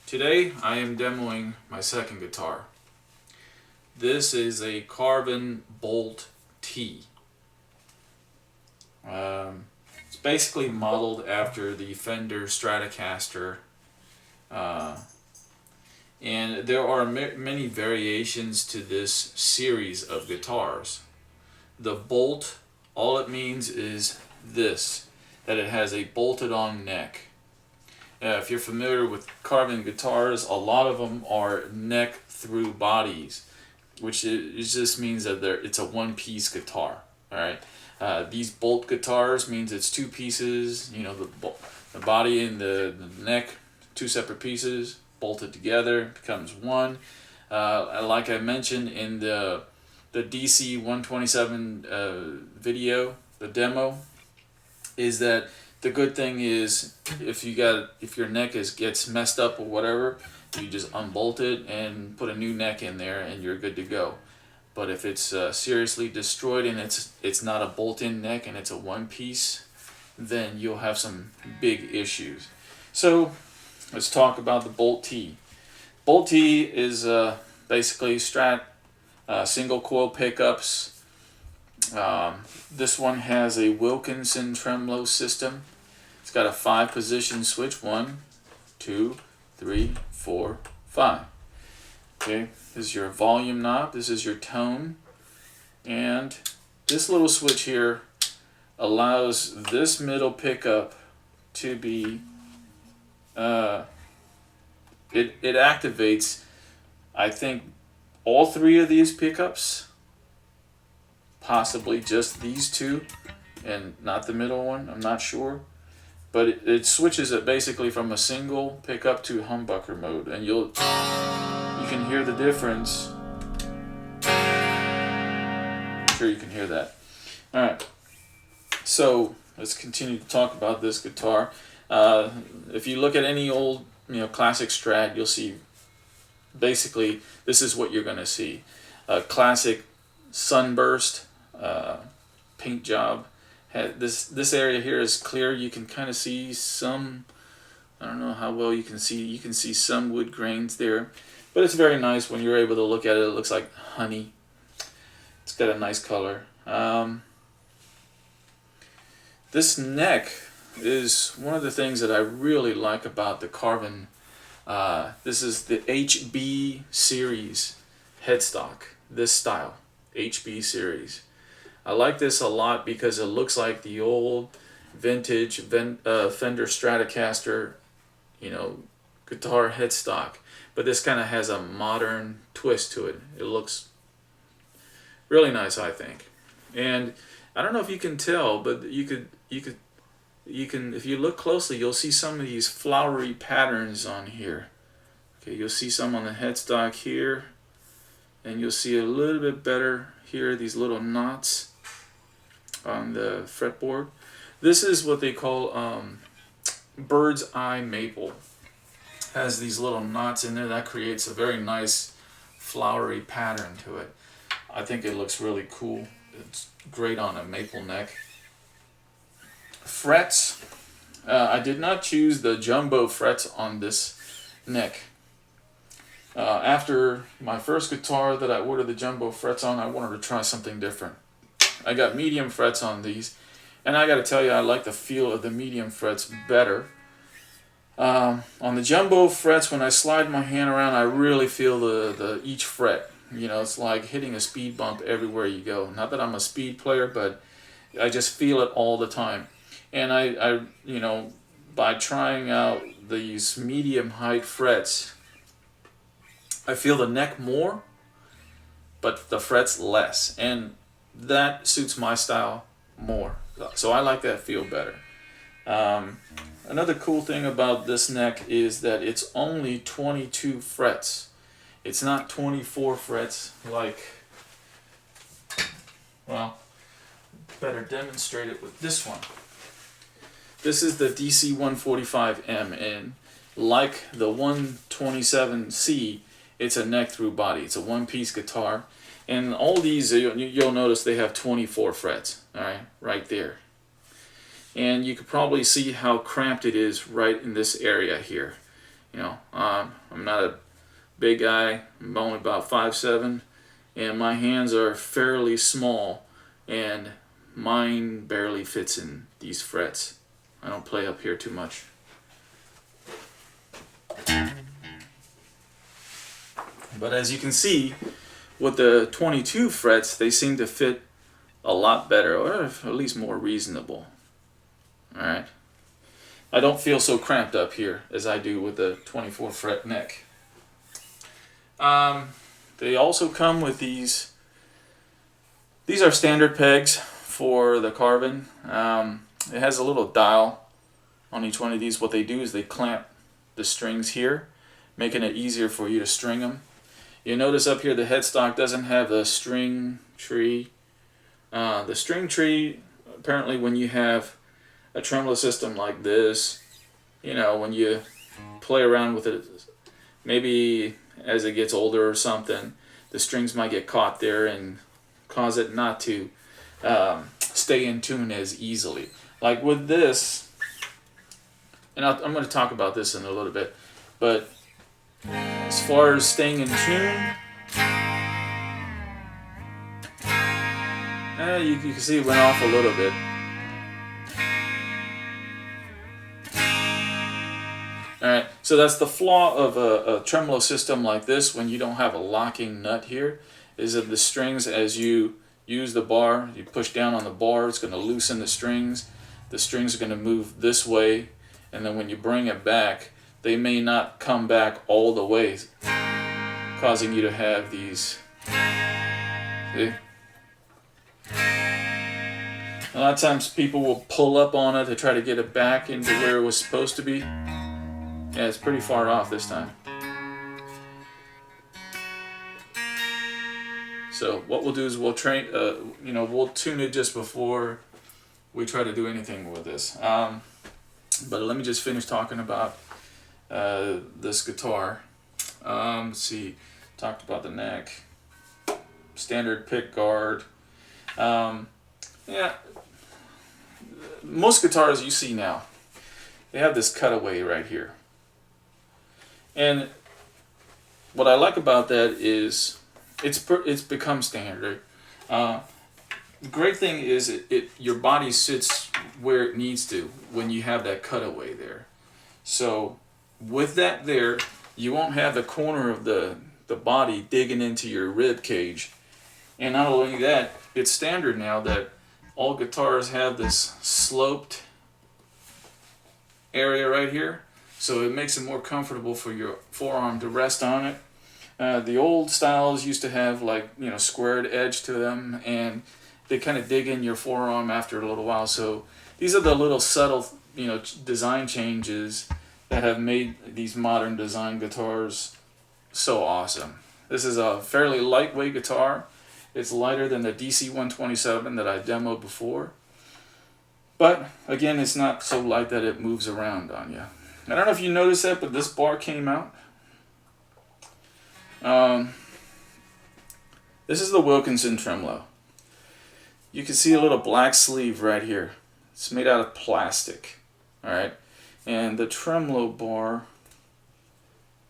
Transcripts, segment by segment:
Today I am demoing my second guitar. This is a Carvin BOLT-T. It's basically modeled after the Fender Stratocaster, and there are many variations to this series of guitars. The bolt, all it means is this, that it has a bolted on neck. If you're familiar with Carvin guitars, a lot of them are neck through bodies, which it just means that it's a one-piece guitar. All right, these bolt guitars means it's two pieces. You know, the body and the neck, two separate pieces bolted together becomes one. Like I mentioned in the DC 127 video, the demo, is that the good thing is if your neck gets messed up or whatever, you just unbolt it and put a new neck in there and you're good to go. But if it's seriously destroyed and it's not a bolt-in neck and it's a one piece, then you'll have some big issues. So let's talk about the BOLT-T. BOLT-T is basically Strat single coil pickups. This one has a Wilkinson tremolo system. It's got a 5-position switch. 1, 2, 3, 4, 5. Okay, this is your volume knob. This is your tone. And this little switch here allows this middle pickup to be it activates, I think, all 3 of these pickups, possibly just these 2 and not the middle one, I'm not sure, but it switches it basically from a single pickup to humbucker mode, and you can hear the difference. I'm sure you can hear that. All right, so let's continue to talk about this guitar. If you look at any old classic Strat, you'll see basically this is what you're going to see: a classic sunburst paint job. This area here is clear. You can kind of see some, I don't know how well you can see some wood grains there, but it's very nice when you're able to look at it. It looks like honey. It's got a nice color. This neck is one of the things that I really like about the Carvin. This is the HB series headstock, this style, HB series. I like this a lot because it looks like the old vintage Fender Stratocaster, guitar headstock. But this kind of has a modern twist to it. It looks really nice, I think. And I don't know if you can tell, but you can, if you look closely, you'll see some of these flowery patterns on here. Okay, you'll see some on the headstock here, and you'll see a little bit better here, these little knots on the fretboard. This is what they call bird's eye maple. Has these little knots in there that creates a very nice flowery pattern to it. I think it looks really cool. It's great on a maple neck. Frets, I did not choose the jumbo frets on this neck. After my first guitar that I ordered the jumbo frets on, I wanted to try something different. I got medium frets on these, and I got to tell you, I like the feel of the medium frets better. On the jumbo frets, when I slide my hand around, I really feel the each fret. It's like hitting a speed bump everywhere you go. Not that I'm a speed player, but I just feel it all the time. And I by trying out these medium height frets, I feel the neck more, but the frets less, and that suits my style more. So I like that feel better. Another cool thing about this neck is that it's only 22 frets. It's not 24 frets like, well, better demonstrate it with this one. This is the DC 145M, and like the 127C, it's a neck through body. It's a one-piece guitar, and all these you'll notice they have 24 frets. All right, right there, and you could probably see how cramped it is right in this area here. You know, I'm not a big guy. I'm only about 5'7", and my hands are fairly small, and mine barely fits in these frets. I don't play up here too much. But as you can see, with the 22 frets, they seem to fit a lot better, or at least more reasonable. Alright. I don't feel so cramped up here as I do with the 24 fret neck. They also come with these. These are standard pegs for the Carvin. It has a little dial on each one of these. What they do is they clamp the strings here, making it easier for you to string them. You notice up here the headstock doesn't have a string tree. The string tree, apparently when you have a tremolo system like this, you know, when you play around with it, maybe as it gets older or something, the strings might get caught there and cause it not to stay in tune as easily. Like with this, and I'm going to talk about this in a little bit, but as far as staying in tune, you can see it went off a little bit. Alright, so that's the flaw of a tremolo system like this when you don't have a locking nut here, is that the strings, as you use the bar, you push down on the bar, it's going to loosen the strings. The strings are going to move this way, and then when you bring it back, they may not come back all the way, causing you to have these. See? A lot of times people will pull up on it to try to get it back into where it was supposed to be. Yeah, it's pretty far off this time. So what we'll do is we'll we'll tune it just before we try to do anything with this. But let me just finish talking about this guitar. Let's see, talked about the neck, standard pick guard. Yeah, most guitars you see now, they have this cutaway right here. And what I like about that is it's become standard. The great thing is your body sits where it needs to when you have that cutaway there. So with that there, you won't have the corner of the body digging into your rib cage. And not only that, it's standard now that all guitars have this sloped area right here. So it makes it more comfortable for your forearm to rest on it. The old styles used to have squared edge to them, and they kind of dig in your forearm after a little while. So these are the little subtle design changes that have made these modern design guitars so awesome. This is a fairly lightweight guitar. It's lighter than the DC-127 that I demoed before. But again, it's not so light that it moves around on you. I don't know if you noticed that, but this bar came out. This is the Wilkinson tremolo. You can see a little black sleeve right here. It's made out of plastic. Alright, and the tremolo bar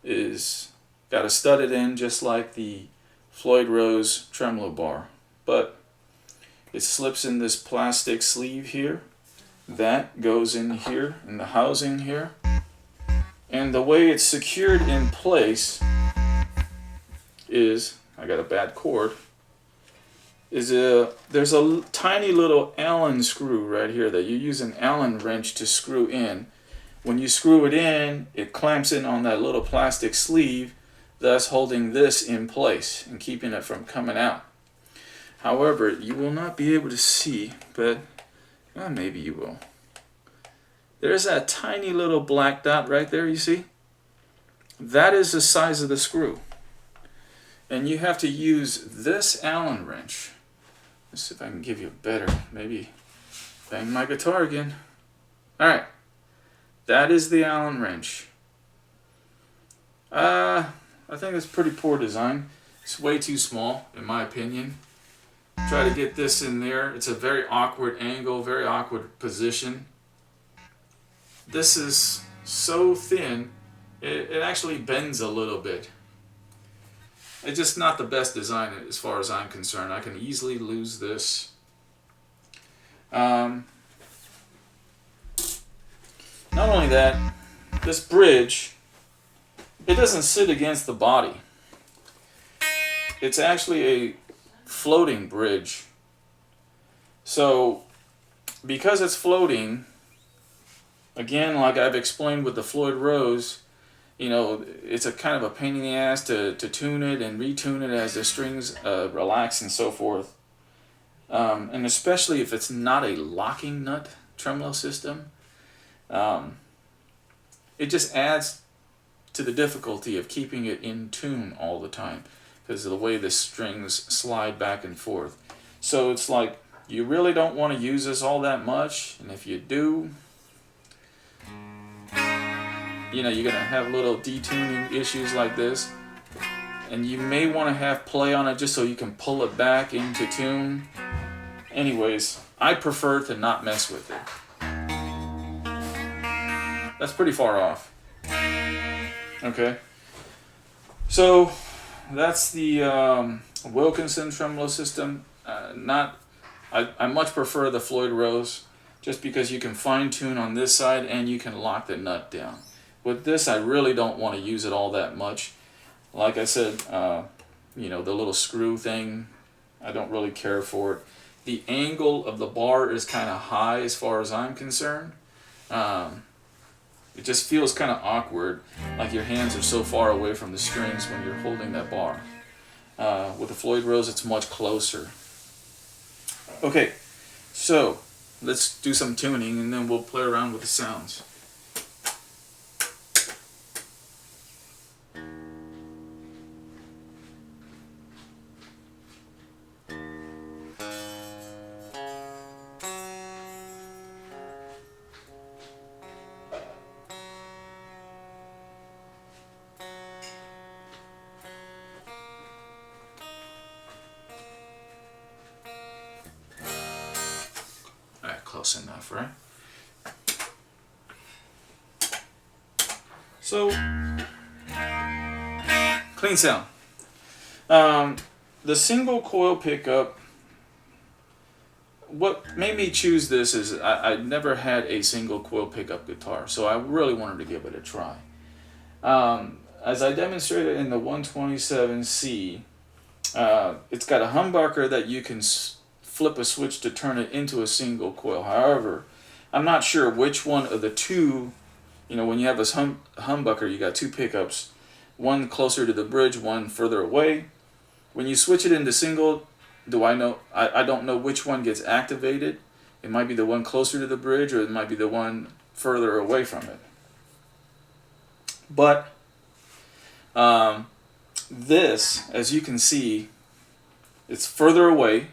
is got a studded end just like the Floyd Rose tremolo bar, but it slips in this plastic sleeve here. That goes in here in the housing here, and the way it's secured in place is, I got a bad cord, there's a tiny little Allen screw right here that you use an Allen wrench to screw in. When you screw it in, it clamps in on that little plastic sleeve, thus holding this in place and keeping it from coming out. However, you will not be able to see, but maybe you will. There's that tiny little black dot right there, you see? That is the size of the screw. And you have to use this Allen wrench. Let's see if I can give you a better, maybe bang my guitar again. Alright, that is the Allen wrench. I think it's pretty poor design. It's way too small, in my opinion. Try to get this in there. It's a very awkward angle, very awkward position. This is so thin it actually bends a little bit. It's just not the best design as far as I'm concerned. I can easily lose this. Not only that, this bridge, it doesn't sit against the body. It's actually a floating bridge. So, because it's floating, again, like I've explained with the Floyd Rose, you know, it's a kind of a pain in the ass to tune it and retune it as the strings relax and so forth. And especially if it's not a locking nut tremolo system, it just adds to the difficulty of keeping it in tune all the time because of the way the strings slide back and forth. So it's like you really don't want to use this all that much, and if you do, you know, you're going to have little detuning issues like this, and you may want to have play on it just so you can pull it back into tune. Anyways, I prefer to not mess with it. That's pretty far off. Okay, so that's the Wilkinson tremolo system. I much prefer the Floyd Rose just because you can fine tune on this side and you can lock the nut down. With this, I really don't want to use it all that much. Like I said, you know, the little screw thing, I don't really care for it. The angle of the bar is kind of high as far as I'm concerned. It just feels kind of awkward, like your hands are so far away from the strings when you're holding that bar. With the Floyd Rose, it's much closer. Okay, so let's do some tuning and then we'll play around with the sounds. Close enough, right? So, clean sound. The single coil pickup, what made me choose this is I never had a single coil pickup guitar, so I really wanted to give it a try. As I demonstrated in the 127C, it's got a humbucker that you can flip a switch to turn it into a single coil. However, I'm not sure which one of the two, you know, when you have this humbucker, you got two pickups, one closer to the bridge, one further away. When you switch it into single, I don't know which one gets activated. It might be the one closer to the bridge or it might be the one further away from it. But this, as you can see, it's further away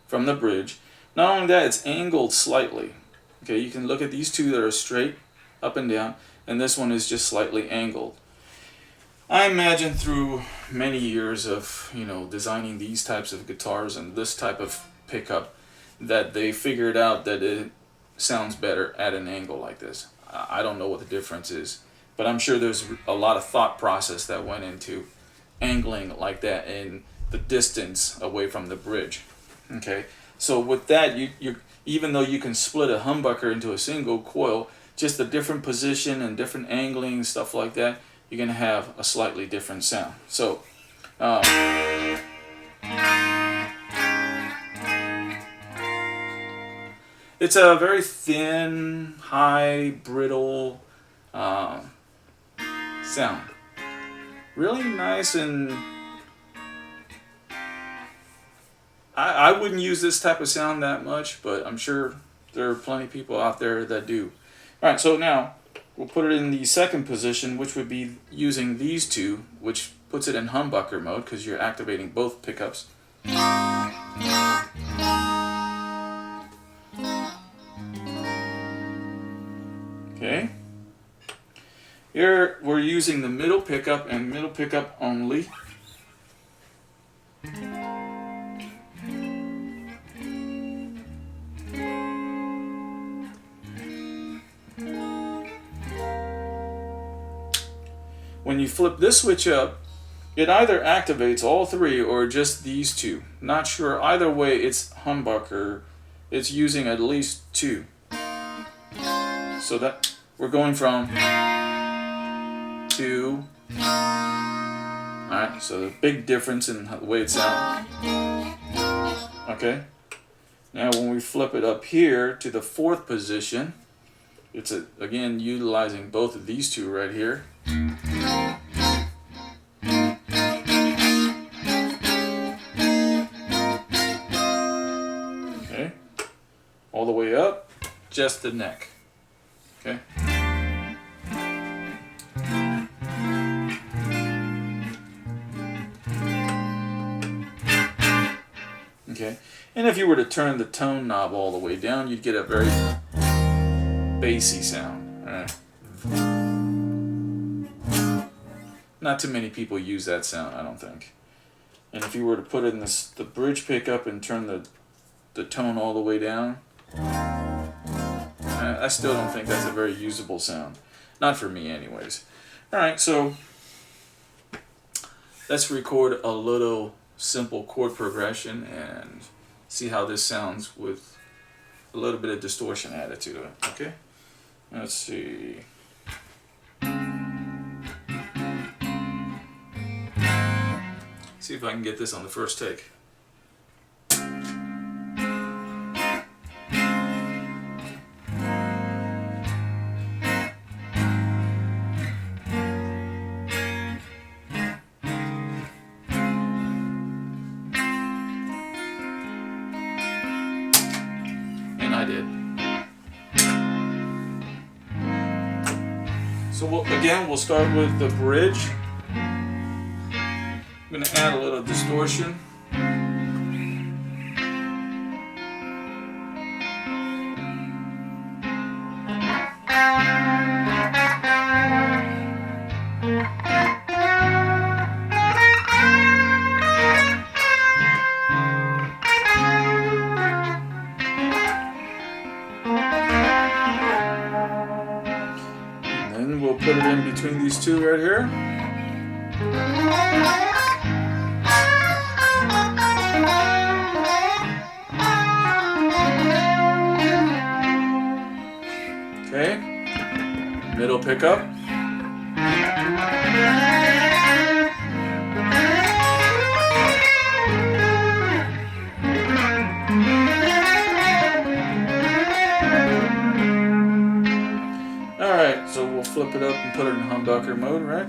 from the bridge. Not only that, it's angled slightly. Okay, you can look at these two that are straight up and down, and this one is just slightly angled. I imagine through many years of, you know, designing these types of guitars and this type of pickup that they figured out that it sounds better at an angle like this. I don't know what the difference is, but I'm sure there's a lot of thought process that went into angling like that and the distance away from the bridge. Okay, so with that, you even though you can split a humbucker into a single coil, just a different position and different angling, stuff like that, you're going to have a slightly different sound. So, it's a very thin, high, brittle sound. Really nice, and I wouldn't use this type of sound that much, but I'm sure there are plenty of people out there that do. Alright, so now we'll put it in the second position, which would be using these two, which puts it in humbucker mode because you're activating both pickups. Okay. Here we're using the middle pickup and middle pickup only. When you flip this switch up, it either activates all three or just these two. Not sure. Either way, it's humbucker. It's using at least two. So that we're going from 2. Alright, so the big difference in the way it sounds. Okay. Now when we flip it up here to the 4th position, it's again utilizing both of these two right here. Okay. All the way up, just the neck. Okay. Okay. And if you were to turn the tone knob all the way down, you'd get a very bassy sound. Alright. Not too many people use that sound, I don't think. And if you were to put in the bridge pickup and turn the tone all the way down, I still don't think that's a very usable sound. Not for me anyways. Alright, so let's record a little simple chord progression and see how this sounds with a little bit of distortion added to it. Okay? Let's see. See if I can get this on the first take. And I did. So we'll start with the bridge. I'm going to add a little distortion. And then we'll put it in between these two right here. Okay, middle pickup. Alright, so we'll flip it up and put it in humbucker mode, right?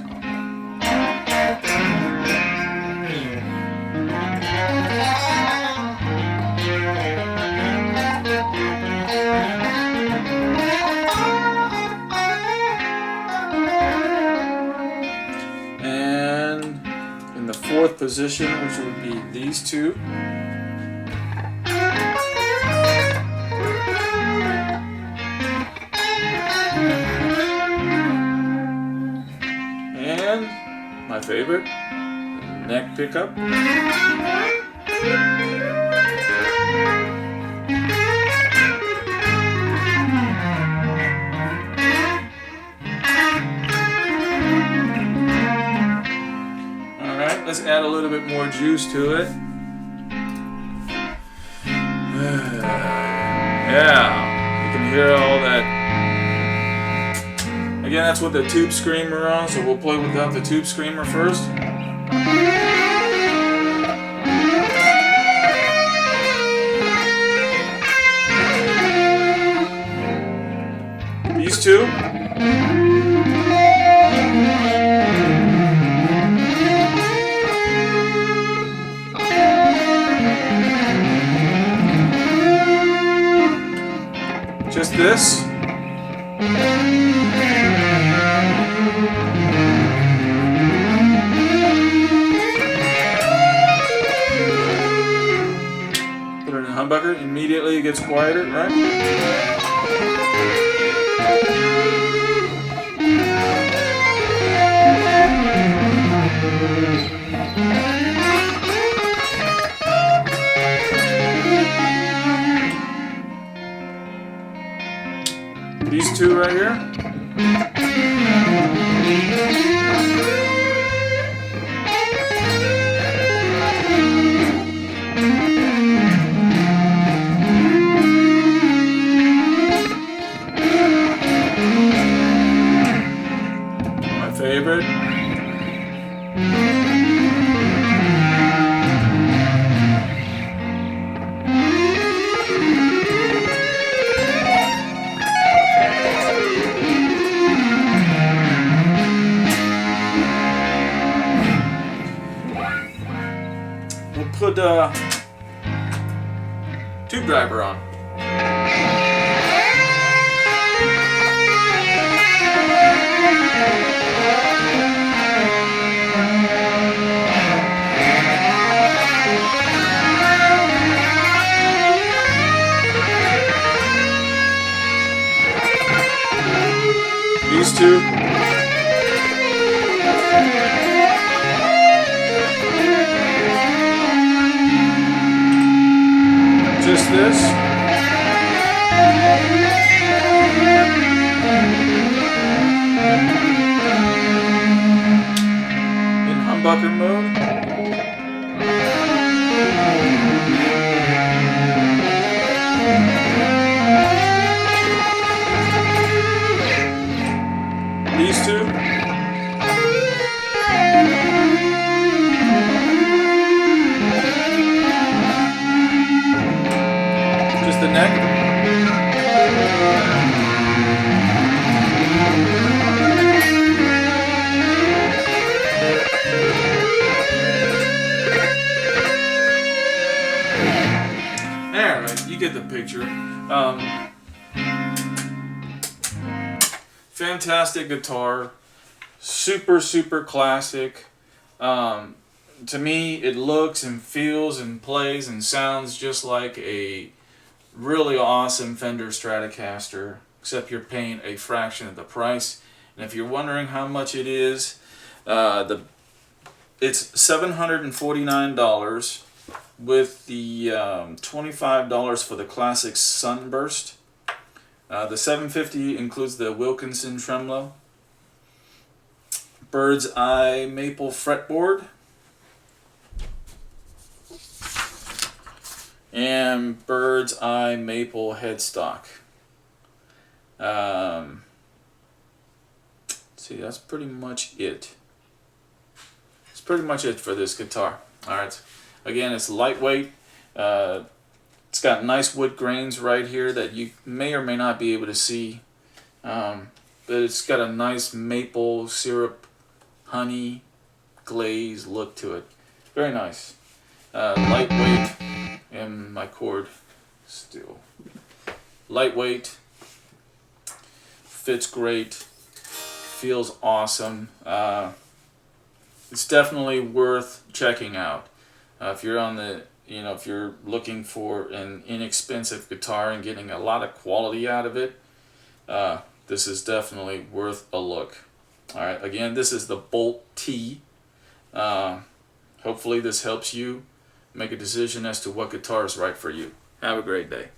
In the 4th position, which would be these two. And my favorite, the neck pickup. Let's add a little bit more juice to it. Yeah, you can hear all that. Again, that's with the tube screamer on, so we'll play without the tube screamer first. These two. Just this. Put it in a humbucker, immediately it gets quieter, right? These two right here. favorite. We'll put tube driver on. These two. Just this. In humbucker mode. These two. Just the neck. Alright, you get the picture. Fantastic guitar, super classic. To me, it looks and feels and plays and sounds just like a really awesome Fender Stratocaster, except you're paying a fraction of the price. And if you're wondering how much it is, it's $749 with the $25 for the classic Sunburst. The $750 includes the Wilkinson tremolo, bird's eye maple fretboard, and bird's eye maple headstock. See, that's pretty much it. That's pretty much it for this guitar. Alright, again, it's lightweight. It's got nice wood grains right here that you may or may not be able to see. But it's got a nice maple syrup, honey, glaze look to it. Very nice. Lightweight, and my cord still. Lightweight, fits great, feels awesome. It's definitely worth checking out. If you're on the if you're looking for an inexpensive guitar and getting a lot of quality out of it, this is definitely worth a look. Alright, again, this is the BOLT-T. Hopefully this helps you make a decision as to what guitar is right for you. Have a great day.